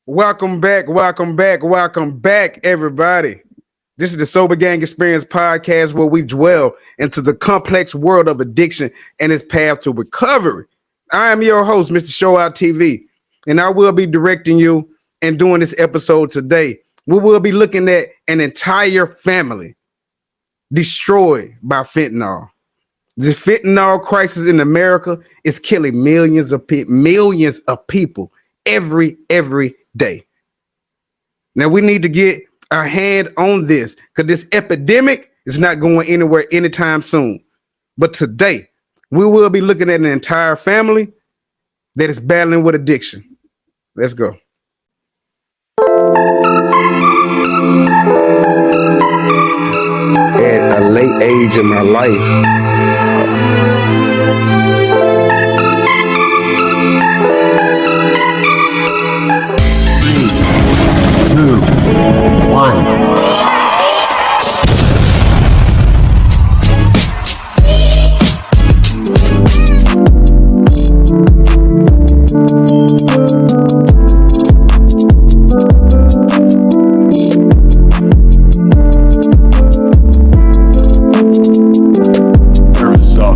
Welcome back, everybody. This is the Sober Gang Experience podcast where we dwell into the complex world of addiction and its path to recovery. I am your host, Mr. Show Out TV, and I will be directing you and doing this episode today. We will be looking at an entire family destroyed by fentanyl. The fentanyl crisis in America is killing millions of people every day. Now we need to get our hand on this because this epidemic is not going anywhere anytime soon. But today, we will be looking at an entire family that is battling with addiction. Let's go. At a late age in my life,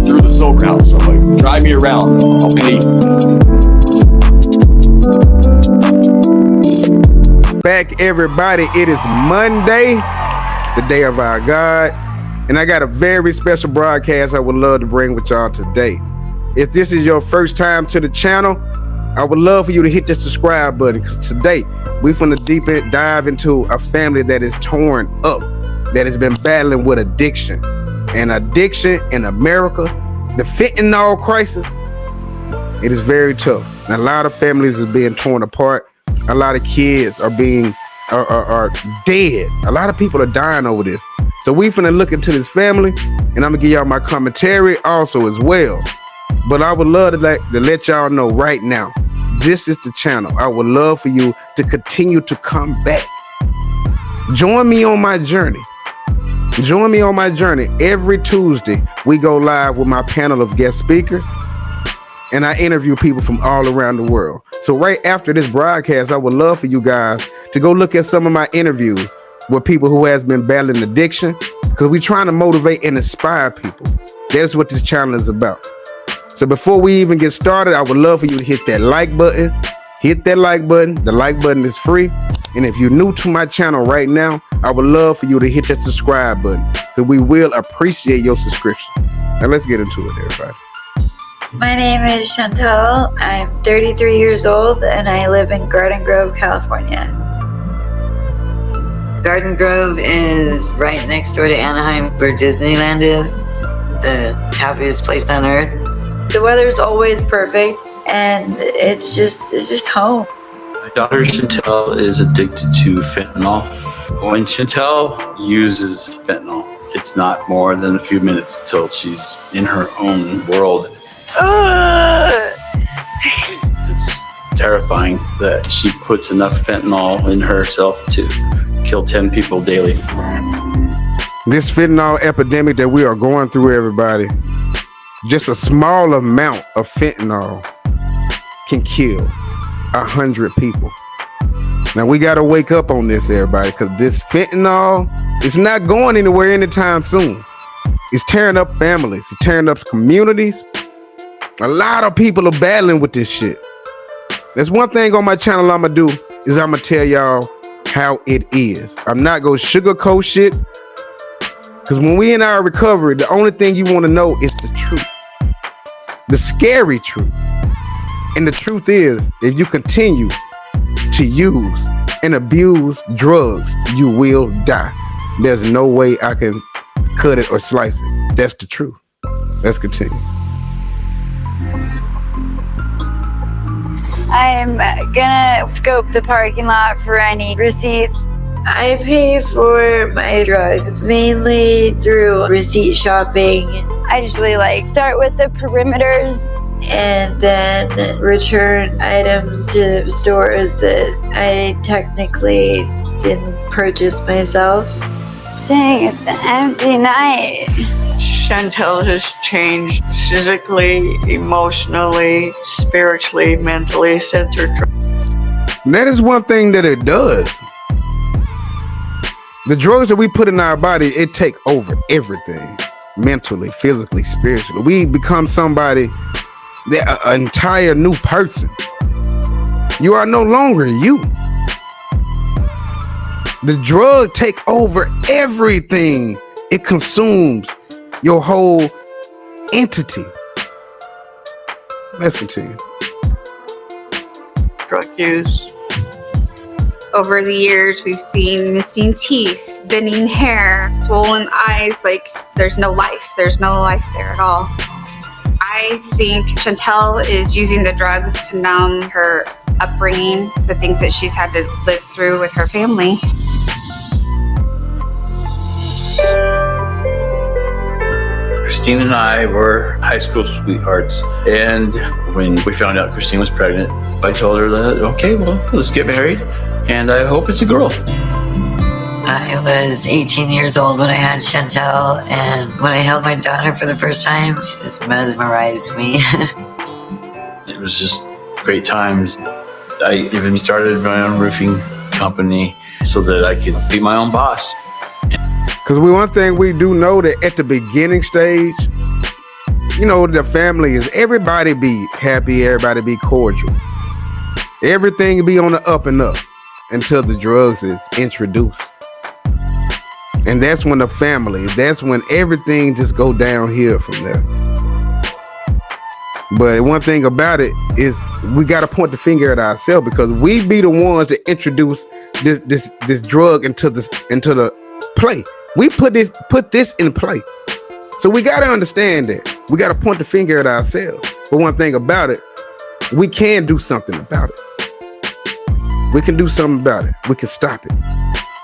through the sober house. I'm like, drive me around. I'll pay you. Back, everybody. It is Monday, the day of our God, and I got a very special broadcast I would love to bring with y'all today. If this is your first time to the channel, I would love for you to hit the subscribe button because today we finna dive into a family that is torn up, that has been battling with addiction. And addiction in America, the fentanyl crisis, it is very tough. A lot of families are being torn apart. A lot of kids are are dead. A lot of people are dying over this. So we finna look into this family, and I'm gonna give y'all my commentary also as well. But I would love to let y'all know right now, this is the channel. I would love for you to continue to come back. Join me on my journey. Join me on my journey. Every Tuesday, we go live with my panel of guest speakers, and I interview people from all around the world. So right after this broadcast, I would love for you guys to go look at some of my interviews with people who has been battling addiction, because we're trying to motivate and inspire people. That's what this channel is about. So before we even get started, I would love for you to hit that like button. Hit that like button. The like button is free. And if you're new to my channel right now, I would love for you to hit that subscribe button, because we will appreciate your subscription. Now let's get into it, everybody. My name is Chantel. I'm 33 years old and I live in Garden Grove, California. Garden Grove is right next door to Anaheim, where Disneyland is, the happiest place on earth. The weather's always perfect and it's just home. My daughter Chantel is addicted to fentanyl. When Chantel uses fentanyl, it's not more than a few minutes till she's in her own world. It's terrifying that she puts enough fentanyl in herself to kill 10 people daily. This fentanyl epidemic that we are going through, everybody, just a small amount of fentanyl can kill 100 people. Now we got to wake up on this, everybody, because this fentanyl is not going anywhere anytime soon. It's tearing up families, it's tearing up communities. A lot of people are battling with this shit. There's one thing on my channel I'm gonna do is I'm gonna tell y'all how it is. I'm not gonna sugarcoat shit, because when we in our recovery, the only thing you want to know is the truth, the scary truth. And the truth is, if you continue to use and abuse drugs, you will die. There's no way I can cut it or slice it. That's the truth. Let's continue. I'm gonna scope the parking lot for any receipts. I pay for my drugs mainly through receipt shopping. I usually start with the perimeters and then return items to stores that I technically didn't purchase myself. Dang, it's an empty night. Chantel has changed physically, emotionally, spiritually, mentally since her And that is one thing that it does. The drugs that we put in our body, it take over everything. Mentally, physically, spiritually. We become somebody, an entire new person. You are no longer you. The drug take over everything. It consumes your whole entity. Let's continue. Drug use. Over the years, we've seen missing teeth, thinning hair, swollen eyes, like there's no life. There's no life there at all. I think Chantel is using the drugs to numb her upbringing, the things that she's had to live through with her family. Christine and I were high school sweethearts, and when we found out Christine was pregnant, I told her that, okay, well, let's get married, and I hope it's a girl. I was 18 years old when I had Chantel, and when I held my daughter for the first time, she just mesmerized me. It was just great times. I even started my own roofing company so that I could be my own boss. Because one thing we do know that at the beginning stage, you know, the family is everybody be happy, everybody be cordial. Everything be on the up and up until the drugs is introduced. And that's when that's when everything just go downhill from there. But one thing about it is we got to point the finger at ourselves, because we be the ones that introduce this drug into the play. We put this in play. So we got to understand that. We got to point the finger at ourselves. But one thing about it, we can do something about it. We can do something about it. We can stop it.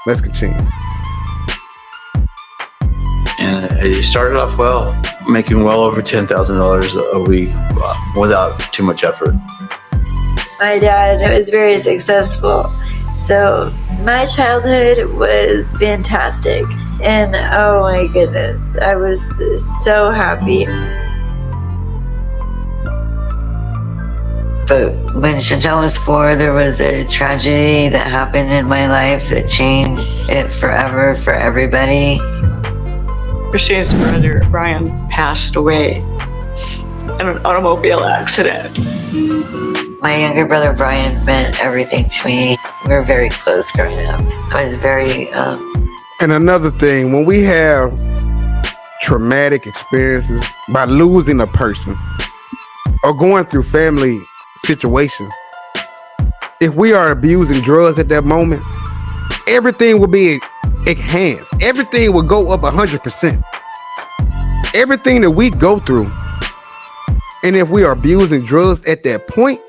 Let's continue. And it started off well, making well over $10,000 a week without too much effort. My dad was very successful, so my childhood was fantastic. And oh my goodness, I was so happy. But when Chantel was 4, there was a tragedy that happened in my life that changed it forever for everybody. Christine's brother, Brian, passed away in an automobile accident. My younger brother, Brian, meant everything to me. We were very close growing up. I was very... And another thing, when we have traumatic experiences by losing a person or going through family situations, if we are abusing drugs at that moment, everything will be enhanced. Everything will go up 100%. Everything that we go through, and if we are abusing drugs at that point,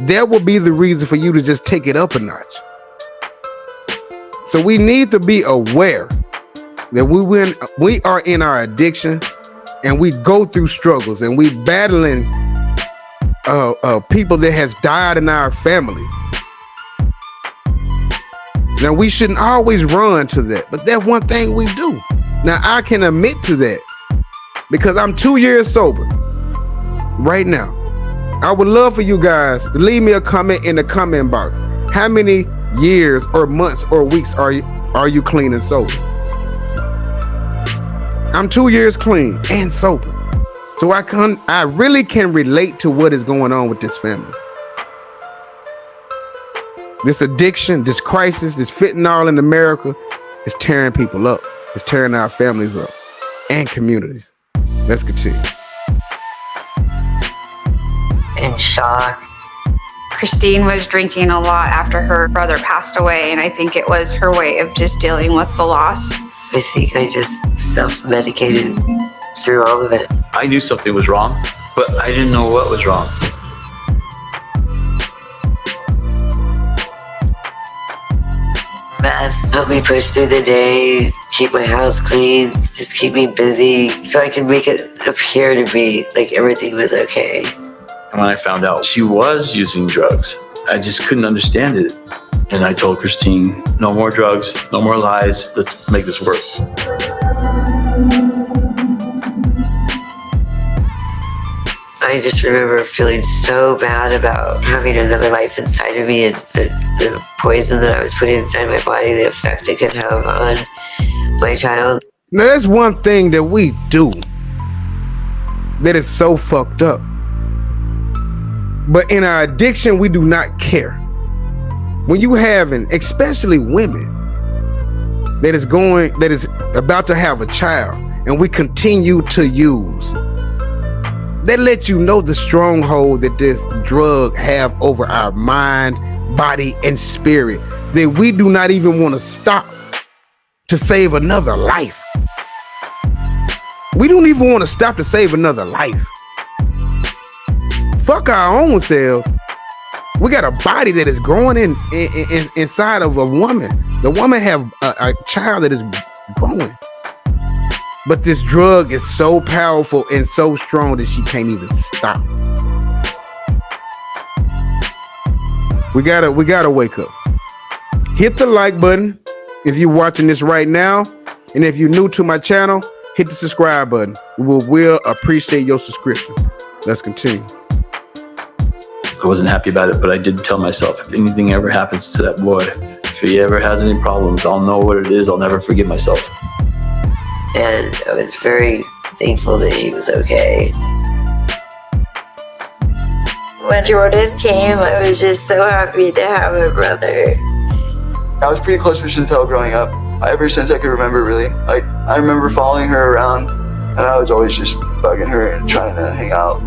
that will be the reason for you to just take it up a notch. So we need to be aware that we are in our addiction, and we go through struggles, and we battling people that has died in our families. Now, we shouldn't always run to that, but that's one thing we do. Now, I can admit to that because I'm 2 years sober right now. I would love for you guys to leave me a comment in the comment box. How many years or months or weeks are you clean and sober? I'm 2 years clean and sober. So I really can relate to what is going on with this family. This addiction, this crisis, this fentanyl in America is tearing people up. It's tearing our families up and communities. Let's continue. In shock. Christine was drinking a lot after her brother passed away, and I think it was her way of just dealing with the loss. I think I just self-medicated through all of it. I knew something was wrong, but I didn't know what was wrong. Meth helped me push through the day, keep my house clean, just keep me busy so I can make it appear to be like everything was okay. When I found out she was using drugs, I just couldn't understand it. And I told Christine, no more drugs, no more lies, let's make this work. I I just remember feeling so bad about having another life inside of me, and the poison that I was putting inside my body, the effect it could have on my child. Now, there's one thing that we do that is so fucked up. But in our addiction, we do not care. When you having, especially women, that is about to have a child, and we continue to use, that lets you know the stronghold that this drug have over our mind, body, and spirit, that we do not even want to stop to save another life. We don't even want to stop to save another life. Fuck our own selves. We got a body that is growing inside of a woman. The woman have a child that is growing. But this drug is so powerful and so strong that she can't even stop. We gotta wake up. Hit the like button if you're watching this right now. And if you're new to my channel, hit the subscribe button. We will appreciate your subscription. Let's continue. I wasn't happy about it, but I did tell myself, if anything ever happens to that boy, if he ever has any problems, I'll know what it is. I'll never forgive myself. And I was very thankful that he was okay. When Jordan came, I was just so happy to have a brother. I was pretty close with Chantel growing up. Ever since I could remember, really. Like, I remember following her around, and I was always just bugging her and trying to hang out.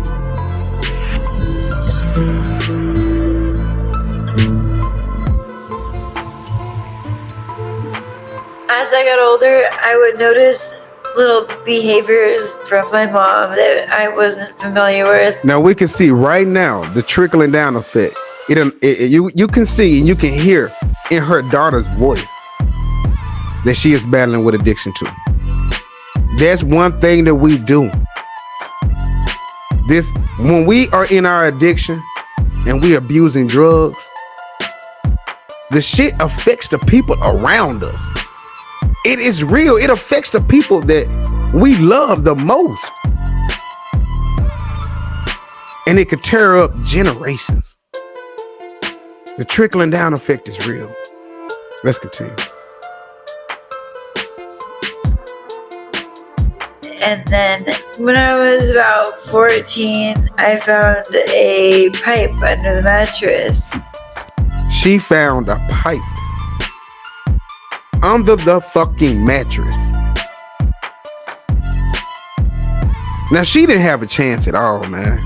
As I got older, I would notice little behaviors from my mom that I wasn't familiar with. Now we can see right now the trickling down effect. You can see and you can hear in her daughter's voice that she is battling with addiction too. That's one thing that we do. When we are in our addiction and we abusing drugs, the shit affects the people around us. It is real. It affects the people that we love the most. And it could tear up generations. The trickling down effect is real. Let's continue. And then when I was about 14, I found a pipe under the mattress. She found a pipe under the fucking mattress. Now, she didn't have a chance at all, man.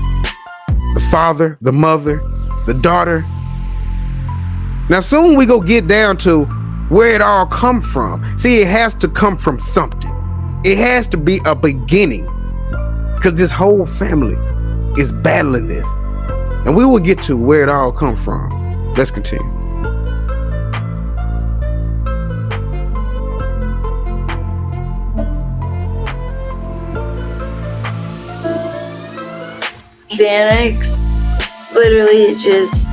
The father, the mother, the daughter. Now, soon we go get down to where it all come from. See, it has to come from something. It has to be a beginning, because this whole family is battling this. And we will get to where it all come from. Let's continue. Xanax literally just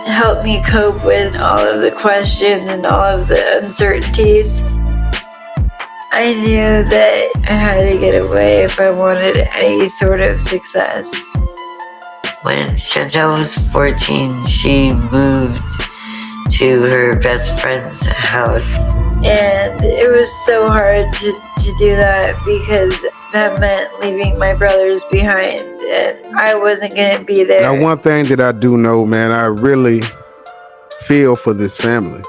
helped me cope with all of the questions and all of the uncertainties. I knew that I had to get away if I wanted any sort of success. When Chantel was 14, she moved to her best friend's house. And it was so hard to do that, because that meant leaving my brothers behind, and I wasn't gonna be there. Now, one thing that I do know, man, I really feel for this family.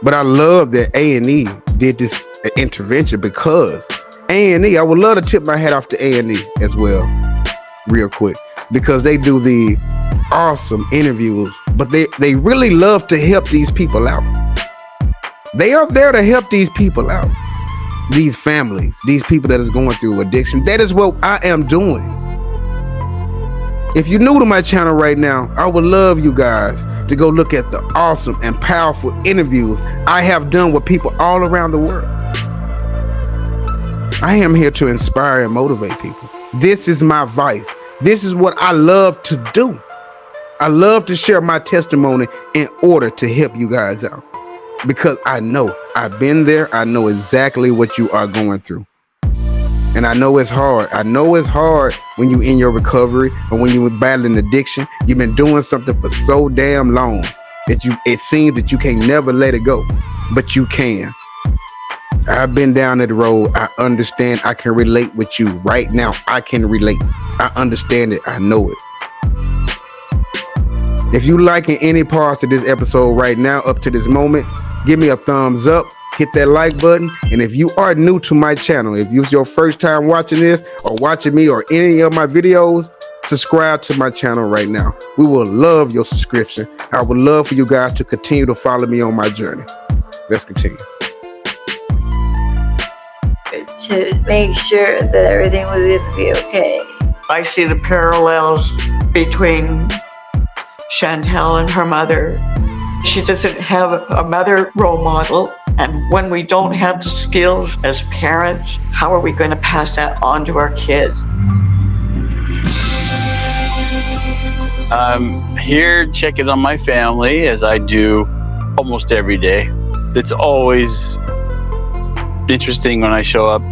But I love that A&E did this intervention, because A&E, I would love to tip my hat off to A&E as well, real quick, because they do the awesome interviews, but they really love to help these people out. They are there to help these people out, these families, these people that is going through addiction. That is what I am doing. If you're new to my channel right now, I would love you guys to go look at the awesome and powerful interviews I have done with people all around the world. I am here to inspire and motivate people. This is my vice. This is what I love to do. I love to share my testimony in order to help you guys out, because I know I've been there. I know exactly what you are going through. And I know it's hard. I know it's hard when you're in your recovery or when you're battling addiction. You've been doing something for so damn long that it seems that you can't never let it go, but you can. I've been down that road. I understand. I can relate with you right now. I can relate. I understand it. I know it. If you liking any parts of this episode right now up to this moment, give me a thumbs up, hit that like button. And if you are new to my channel, if it's your first time watching this or watching me or any of my videos, subscribe to my channel right now. We will love your subscription. I would love for you guys to continue to follow me on my journey. Let's continue. To make sure that everything was going to be okay. I see the parallels between Chantel and her mother. She doesn't have a mother role model. And when we don't have the skills as parents, how are we going to pass that on to our kids? I'm here checking on my family as I do almost every day. It's always interesting when I show up.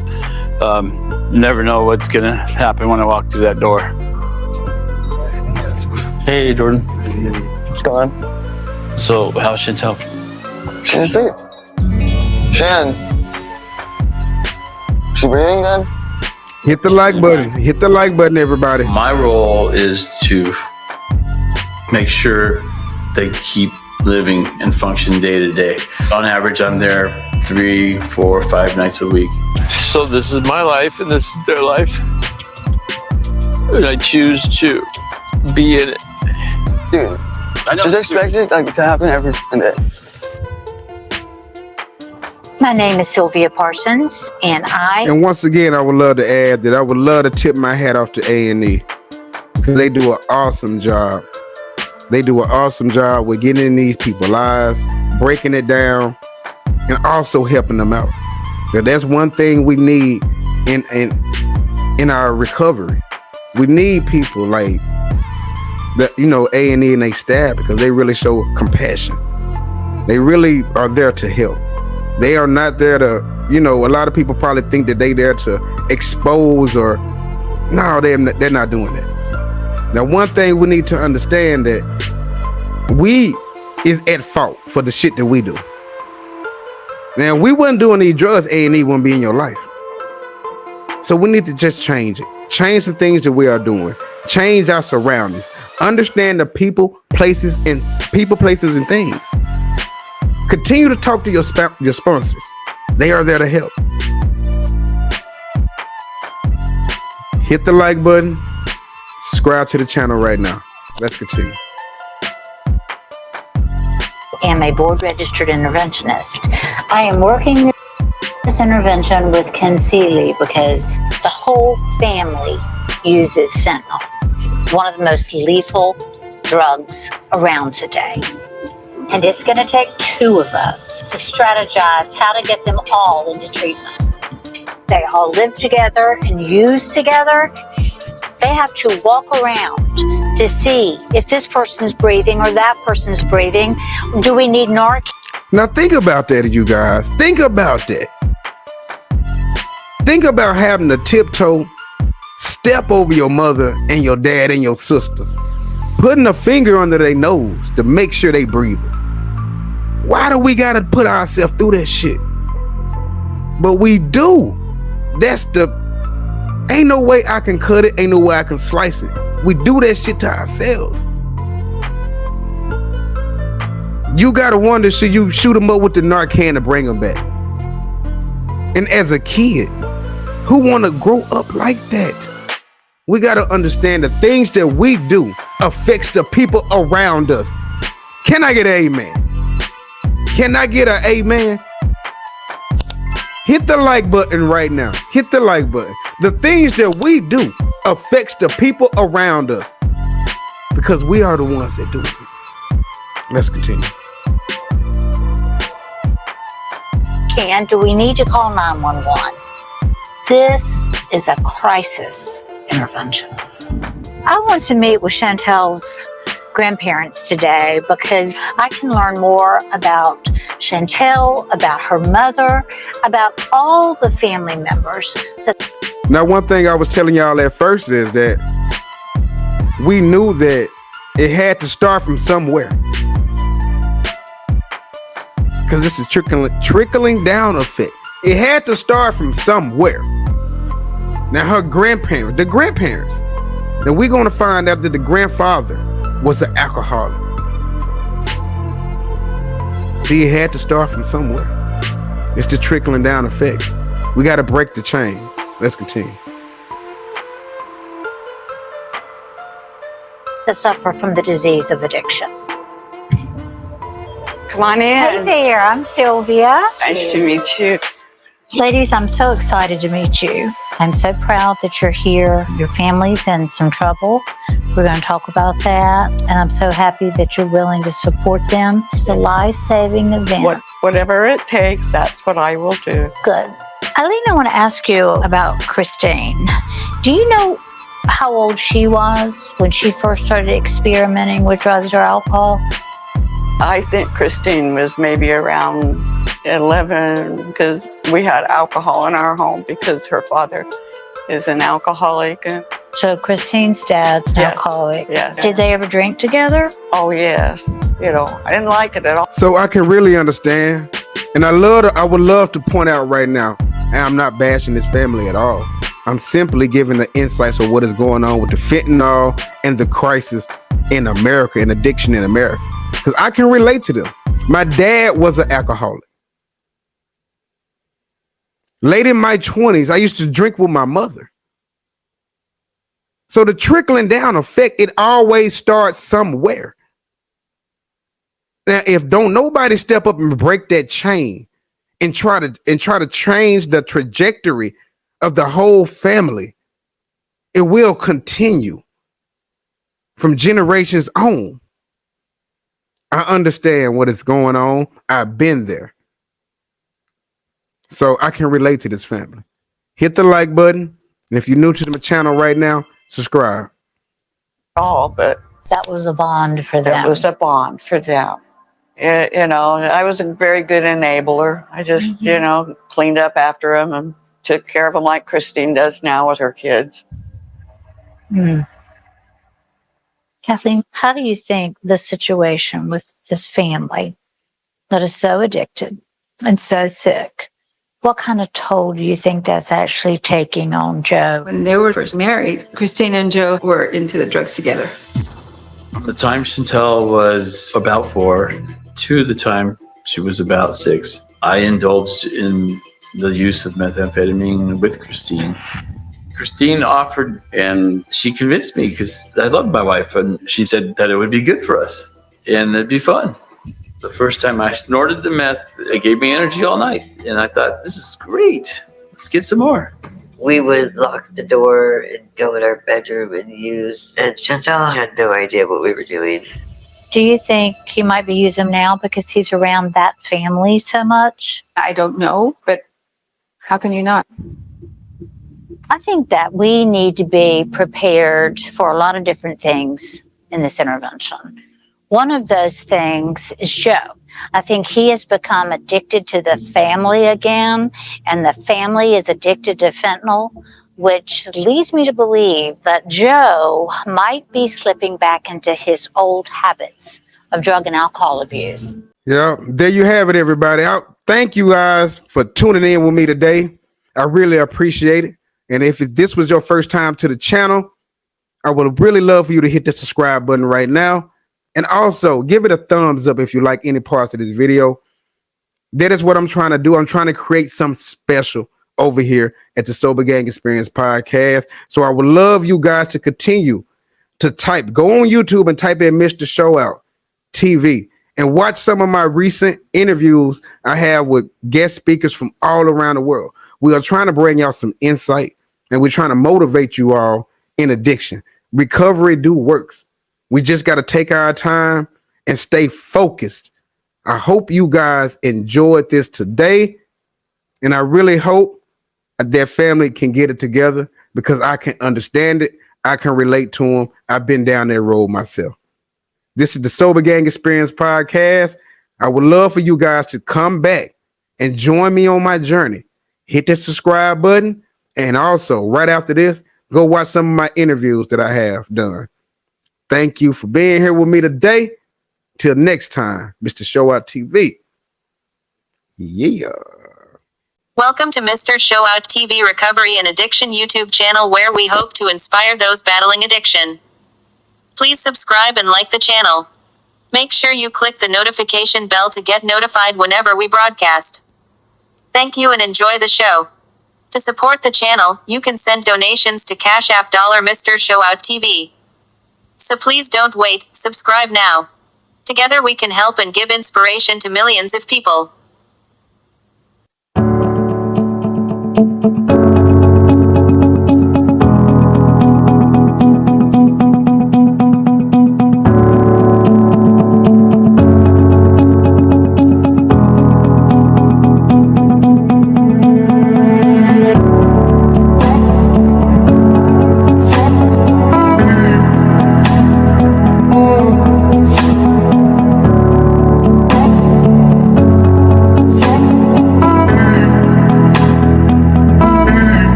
Never know what's gonna happen when I walk through that door. Hey, Jordan. What's going on? So, how's Chantel? She's asleep. Shan. She breathing, Dad? Hit the like button. Hit the like button, everybody. My role is to make sure they keep living and function day to day. On average, I'm there 3, 4, 5 nights a week. So this is my life and this is their life. And I choose to be in it. Dude, I know just expect it to happen every day. My name is Sylvia Parsons, and And once again, I would love to add that I would love to tip my hat off to A&E because they do an awesome job. They do an awesome job with getting in these people's lives, breaking it down, and also helping them out. So that's one thing we need in our recovery. We need people like that, A&E and they staff, because they really show compassion. They really are there to help. They are not there to, a lot of people probably think that they there to expose or, no, they're not doing that. Now, one thing we need to understand that we is at fault for the shit that we do. Now, if we wasn't doing these drugs, A&E wouldn't be in your life. So we need to just change it. Change the things that we are doing. Change our surroundings. Understand the people, places, and things. Continue to talk to your sponsors. They are there to help. Hit the like button. Subscribe to the channel right now. Let's continue. am a board-registered interventionist. I am working this intervention with Ken Seeley because the whole family uses fentanyl, one of the most lethal drugs around today. And it's going to take two of us to strategize how to get them all into treatment. They all live together and use together. They have to walk around to see if this person's breathing or that person's breathing. Do we need Narcan? Now think about that, you guys. Think about that. Think about having to tiptoe, step over your mother and your dad and your sister, putting a finger under their nose to make sure they breathing. Why do we gotta put ourselves through that shit? But we do. Ain't no way I can cut it, ain't no way I can slice it. We do that shit to ourselves. You gotta wonder, should you shoot them up with the Narcan to bring them back? And as a kid, who wanna grow up like that? We gotta understand the things that we do affects the people around us. Can I get an amen? Can I get an amen? Hit the like button right now. Hit the like button. The things that we do affects the people around us because we are the ones that do it. Let's continue. Ken, do we need to call 911? This is a crisis intervention. I want to meet with Chantel's grandparents today because I can learn more about Chantel, about her mother, about all the family members. Now, one thing I was telling y'all at first is that we knew that it had to start from somewhere. Because it's a trickling down effect. It had to start from somewhere. Now, her grandparents, the grandparents. Now, we're going to find out that the grandfather was an alcoholic. See, it had to start from somewhere. It's the trickling down effect. We got to break the chain. Let's continue. To suffer from the disease of addiction. Come on in. Hey there, I'm Sylvia. Nice to meet you. Ladies, I'm so excited to meet you. I'm so proud that you're here. Your family's in some trouble. We're going to talk about that. And I'm so happy that you're willing to support them. It's a life-saving event. Whatever it takes, that's what I will do. Good. Eileen, I want to ask you about Christine. Do you know how old she was when she first started experimenting with drugs or alcohol? I think Christine was maybe around 11 because we had alcohol in our home because her father is an alcoholic. So Christine's dad's an alcoholic. Yes. Did they ever drink together? Oh, yes. You know, I didn't like it at all. So I can really understand. And I would love to point out right now, and I'm not bashing this family at all. I'm simply giving the insights of what is going on with the fentanyl and the crisis in America and addiction in America. Because I can relate to them. My dad was an alcoholic. Late in my 20s, I used to drink with my mother. So the trickling down effect, it always starts somewhere. Now, if don't nobody step up and break that chain and try to change the trajectory of the whole family, it will continue from generations on. I understand what is going on. I've been there. So I can relate to this family. Hit the like button. And if you're new to the channel right now, subscribe. But that was a bond for them. That was a bond for them. You know, I was a very good enabler. I just, you know, cleaned up after them and took care of them like Christine does now with her kids. Kathleen, how do you think the situation with this family that is so addicted and so sick, what kind of toll do you think that's actually taking on Joe? When they were first married, Christine and Joe were into the drugs together. The time Chantel was about 4 to the time she was about 6, I indulged in the use of methamphetamine with Christine. Christine offered, and she convinced me because I love my wife, and she said that it would be good for us and it'd be fun. The first time I snorted the meth, it gave me energy all night, and I thought, this is great. Let's get some more. We would lock the door and go in our bedroom and use, and Chantel had no idea what we were doing. Do you think he might be using now because he's around that family so much? I don't know, but how can you not? I think that we need to be prepared for a lot of different things in this intervention. One of those things is Joe. I think he has become addicted to the family again, and the family is addicted to fentanyl, which leads me to believe that Joe might be slipping back into his old habits of drug and alcohol abuse. Yeah, there you have it, everybody. Thank you guys for tuning in with me today. I really appreciate it. And if this was your first time to the channel, I would really love for you to hit the subscribe button right now. And also give it a thumbs up if you like any parts of this video. That is what I'm trying to do. I'm trying to create something special over here at the Sober Gang Experience podcast. So I would love you guys to continue to go on YouTube and type in Mr. Showout TV and watch some of my recent interviews I have with guest speakers from all around the world. We are trying to bring y'all some insight, and we're trying to motivate you all in addiction. Recovery works. We just got to take our time and stay focused. I hope you guys enjoyed this today, and I really hope their family can get it together because I can understand it. I can relate to them. I've been down that road myself. This is the Sober Gang Experience podcast. I would love for you guys to come back and join me on my journey. Hit that subscribe button And also, right after this, go watch some of my interviews that I have done. Thank you for being here with me today. Till next time, Mr. Show Out TV. Yeah. Welcome to Mr. Show Out TV Recovery and Addiction YouTube channel, where we hope to inspire those battling addiction. Please subscribe and like the channel. Make sure you click the notification bell to get notified whenever we broadcast. Thank you and enjoy the show. To support the channel, you can send donations to Cash App $Mr. Show Out TV. So please don't wait, subscribe now. Together we can help and give inspiration to millions of people.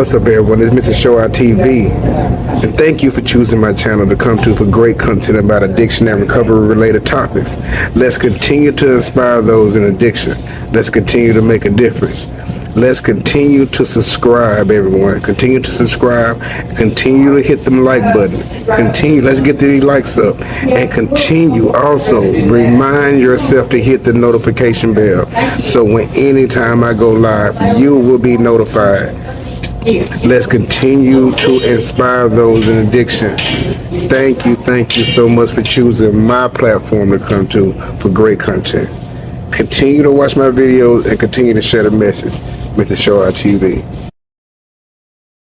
What's up, everyone? It's Mr. Show Out TV, and thank you for choosing my channel to come to for great content about addiction and recovery related topics. Let's continue to inspire those in addiction. Let's continue to make a difference. Let's continue to subscribe, everyone. Continue to subscribe. Continue to hit them like button. Let's get these likes up, and continue also remind yourself to hit the notification bell, so when anytime I go live, you will be notified. Let's continue to inspire those in addiction. Thank you so much for choosing my platform to come to for great content. Continue to watch my videos and continue to share the message with the Show Out TV.